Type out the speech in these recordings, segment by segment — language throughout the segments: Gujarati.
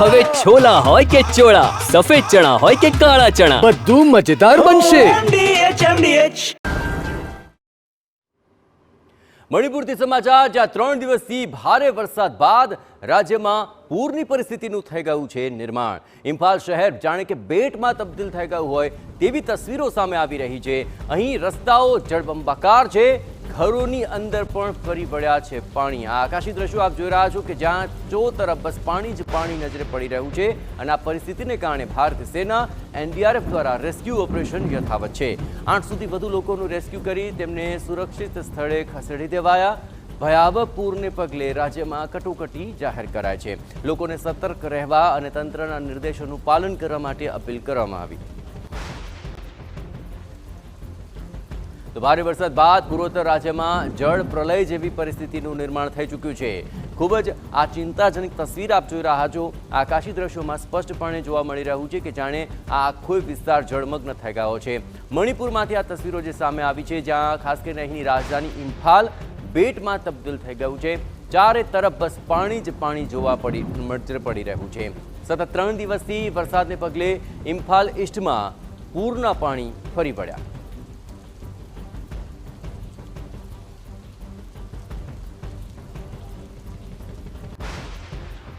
હવે છોલા હોય કે ચોળા, સફેદ ચણા હોય કે કાળા ચણા, બધું મજેદાર બનશે. મણિપુરથી સમાચાર, જ્યાં 3 દિવસથી ભારે વરસાદ બાદ રાજ્યમાં પૂરની પરિસ્થિતિનું થઈ ગયું છે નિર્માણ. ઇમ્ફાલ શહેર જાણે કે બેટમાં તબદીલ થઈ ગયું હોય તેવી તસવીરો સામે આવી રહી છે. અહીં રસ્તાઓ જળબંબાકાર છે, ઘરોની અંદર પણ ફરી વળ્યા છે પાણી. આ આકાશી દ્રશ્યો આપ જોઈ રહ્યા છો કે જ્યાં ચોતરફ બસ પાણી જ પાણી નજરે પડી રહ્યું છે. અને આ પરિસ્થિતિને કારણે ભારતીય સેના એનડીઆરએફ દ્વારા રેસ્ક્યુ ઓપરેશન યથાવત છે. 800થી વધુ લોકોનું રેસ્ક્યુ કરી તેમને સુરક્ષિત સ્થળે ખસેડી દેવાયા. ભયાવહ પૂરને પગલે રાજ્યમાં કટોકટી જાહેર કરાય છે. લોકોને સતર્ક રહેવા અને તંત્રના નિર્દેશોનું પાલન કરવા માટે અપીલ કરવામાં આવી. તો ભારે વરસાદ બાદ પૂર્વોત્તર રાજ્યમાં જળ પ્રલય જેવી પરિસ્થિતિનું નિર્માણ થઈ ચૂક્યું છે. ખૂબ જ આ ચિંતાજનક તસવીર આપ જોઈ રહ્યા છો. આકાશી દ્રશ્યોમાં સ્પષ્ટપણે જોવા મળી રહ્યું છે કે જાણે આ આખો વિસ્તાર જળમગ્ન થઈ ગયો છે. મણિપુરમાંથી આ તસવીરો જે સામે આવી છે, જ્યાં ખાસ કરીને અહીંની રાજધાની ઇમ્ફાલ બેટમાં તબદીલ થઈ ગયું છે. ચારે તરફ બસ પાણી જ પાણી જોવા નજરે પડી રહ્યું છે. સતત 3 દિવસથી વરસાદને પગલે ઇમ્ફાલ ઈસ્ટમાં પૂરના પાણી ફરી વળ્યા.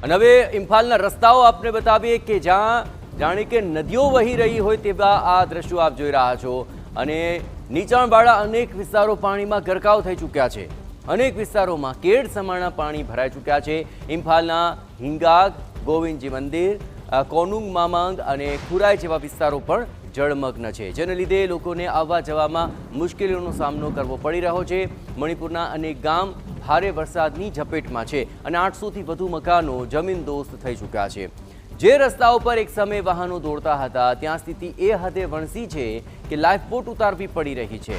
અને હવે ઇમ્ફાલના રસ્તાઓ આપને બતાવીએ કે જ્યાં જાણે કે નદીઓ વહી રહી હોય તેવા આ દ્રશ્યો આપ જોઈ રહ્યા છો. અને નીચાણવાળા અનેક વિસ્તારો પાણીમાં ગરકાવ થઈ ચૂક્યા છે. અનેક વિસ્તારોમાં કેડ સમાણા પાણી ભરાઈ ચૂક્યા છે. ઇમ્ફાલના હિંગાગ, ગોવિંદજી મંદિર, કોનુંગ મામાંગ અને ખુરાઈ જેવા વિસ્તારો પણ જળમગ્ન છે, જેને લીધે લોકોને આવવા જવામાં મુશ્કેલીઓનો સામનો કરવો પડી રહ્યો છે. મણિપુરના અનેક ગામ ભારે વરસાદની ઝપેટમાં છે અને 800થી વધુ મકાનો જમીનદોસ્ત થઈ ચૂક્યા છે. જે રસ્તાઓ પર એક સમયે વાહનો દોડતા હતા ત્યાં સ્થિતિ એ હદે વણસી છે કે લાઈફબોટ ઉતારવી પડી રહી છે.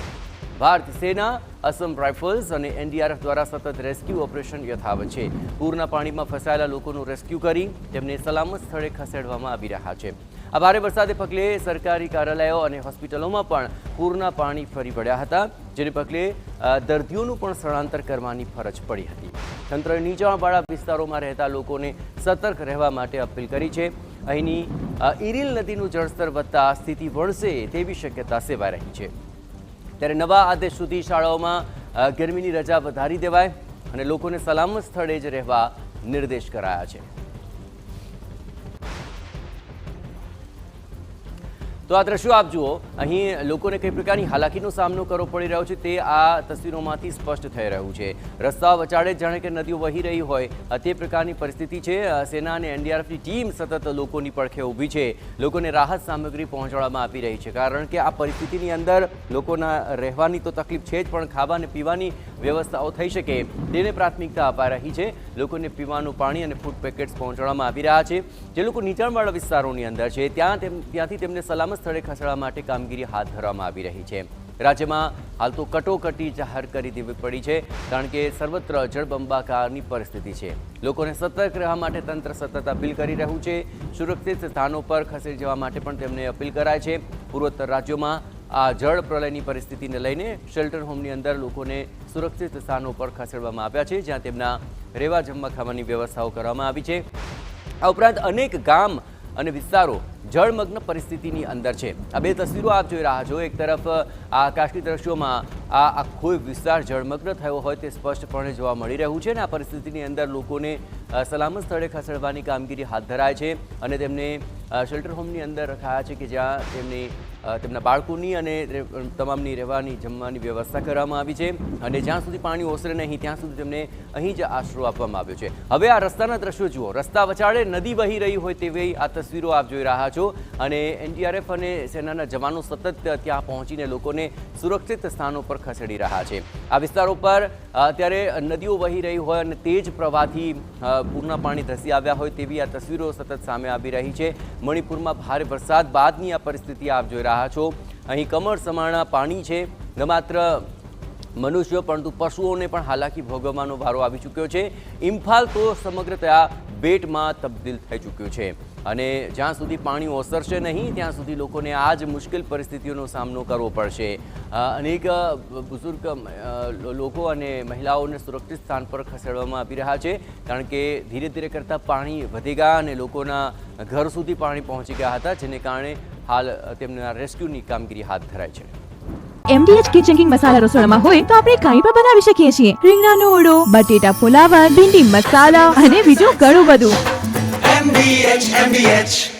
ભારતીય સેના, અસમ રાઇફલ્સ અને એનડીઆરએફ દ્વારા સતત રેસ્ક્યુ ઓપરેશન યથાવત છે. પૂરના પાણીમાં ફસાયેલા લોકોનું રેસ્ક્યુ કરી તેમને સલામત સ્થળે ખસેડવામાં આવી રહ્યા છે. આ ભારે વરસાદે પગલે સરકારી કાર્યાલયો અને હોસ્પિટલોમાં પણ પૂરના પાણી ફરી વળ્યા હતા, જેને પગલે દર્દીઓનું પણ સ્થળાંતર કરવાની ફરજ પડી હતી. તંત્રએ નીચાણવાળા વિસ્તારોમાં રહેતા લોકોને સતર્ક રહેવા માટે અપીલ કરી છે. અહીંની ઇરીલ નદીનું જળસ્તર વધતા સ્થિતિ વણસે તેવી શક્યતા સેવાઈ રહી છે. ત્યારે નવા આદેશ સુધી શાળાઓમાં ગરમીની રજા વધારી દેવાય અને લોકોને સલામત સ્થળે જ રહેવા નિર્દેશ કરાયા છે. તો આ દ્રશ્યો આપ જુઓ, અહીં લોકોને કઈ પ્રકારની હાલાકીનો સામનો કરવો પડી રહ્યો છે તે આ તસવીરોમાંથી સ્પષ્ટ થઈ રહ્યું છે. રસ્તાઓ વચાડે જાણે કે નદીઓ વહી રહી હોય તે પ્રકારની પરિસ્થિતિ છે. સેના અને એનડીઆરએફની ટીમ સતત લોકોની પડખે ઊભી છે. લોકોને રાહત સામગ્રી પહોંચાડવામાં આવી રહી છે, કારણ કે આ પરિસ્થિતિની અંદર લોકોના રહેવાની તો તકલીફ છે જ, પણ ખાવા અને પીવાની વ્યવસ્થાઓ થઈ શકે તેને પ્રાથમિકતા અપાઈ રહી છે. લોકોને પીવાનું પાણી અને ફૂડ પેકેટ્સ પહોંચાડવામાં આવી રહ્યા છે. જે લોકો નીચાણવાળા વિસ્તારોની અંદર છે ત્યાંથી તેમને સલામત સ્થળે ખસેડવા માટે કામગીરી હાથ ધરવામાં આવી રહી છે. રાજ્યમાં હાલ તો કટોકટી જાહેર કરી દેવી પડી છે, કારણ કે સર્વત્ર જળબંબાકારની પરિસ્થિતિ છે. લોકોને સતર્ક રહેવા માટે તંત્ર સતત અપીલ કરી રહ્યું છે. સુરક્ષિત સ્થાનો પર ખસેડી જવા માટે પણ તેમને અપીલ કરાય છે. પૂર્વોત્તર રાજ્યોમાં આ જળ પ્રલયની પરિસ્થિતિને લઈને શેલ્ટર હોમની અંદર લોકોને સુરક્ષિત સ્થાનો પર ખસેડવામાં આવ્યા છે, જ્યાં તેમના રહેવા જમવા ખાવાની વ્યવસ્થાઓ કરવામાં આવી છે. આ ઉપરાંત અનેક ગામ અને વિસ્તારો જળમગ્ન પરિસ્થિતિની અંદર છે. આ બે તસવીરો આપ જોઈ રહ્યા છો. એક તરફ આ આકાશી દ્રશ્યોમાં આ આખો વિસ્તાર જળમગ્ન થયો હોય તે સ્પષ્ટપણે જોવા મળી રહ્યું છે. અને આ પરિસ્થિતિની અંદર લોકોને સલામત સ્થળે ખસેડવાની કામગીરી હાથ ધરાય છે અને તેમને શેલ્ટર હોમની અંદર રખાયા છે કે જ્યાં તેમના બાળકોની અને તમામની રહેવાની જમવાની વ્યવસ્થા કરવામાં આવી છે. અને જ્યાં સુધી પાણી ઓસરે નહીં ત્યાં સુધી તેમને અહીં જ આશરો આપવામાં આવ્યો છે. હવે આ રસ્તાના દ્રશ્યો જુઓ. રસ્તા વચાડે નદી વહી રહી હોય તેવી આ તસવીરો આપ જોઈ રહ્યા છો. અને એનડીઆરએફ અને સેનાના જવાનો સતત ત્યાં પહોંચીને લોકોને સુરક્ષિત સ્થાનો પર ખસેડી રહ્યા છે. આ વિસ્તારો પર અત્યારે નદીઓ વહી રહી હોય અને તેજ પ્રવાહથી પૂરના પાણી ધસી આવ્યા હોય તેવી આ તસવીરો સતત સામે આવી રહી છે. મણિપુરમાં ભારે વરસાદ બાદની આ પરિસ્થિતિ આપ જોઈ રહ્યા છો. અહીં કમર સમાણા પાણી છે. ન માત્ર મનુષ્યો પરંતુ પશુઓને પણ હાલાકી ભોગવવાનો વારો આવી ચૂક્યો છે. ઇમ્ફાલ તો સમગ્રતયા બેટમાં તબદીલ થઈ ચૂક્યું છે. અને જ્યાં સુધી પાણી ઓસરશે નહીં ત્યાં સુધી લોકોને આ જ મુશ્કેલ પરિસ્થિતિઓનો સામનો કરવો પડશે. અનેક બુઝુર્ગ લોકો અને મહિલાઓને સુરક્ષિત સ્થાન પર ખસેડવામાં આવી રહ્યા છે, કારણ કે ધીરે ધીરે કરતાં પાણી વધી ગયા અને લોકોના ઘર સુધી પાણી પહોંચી ગયા હતા, જેને કારણે હાલ તેમના રેસ્ક્યુની કામગીરી હાથ ધરાઈ છે. MDH કિચન કિંગ મસાલા રસોડામાં હોય તો આપણે કાંઈ પણ બનાવી શકીએ છીએ. રીંગણાનો ઓળો, બટેટા ફુલાવર, ભીંડી મસાલા અને બીજું ઘણું બધું. MDH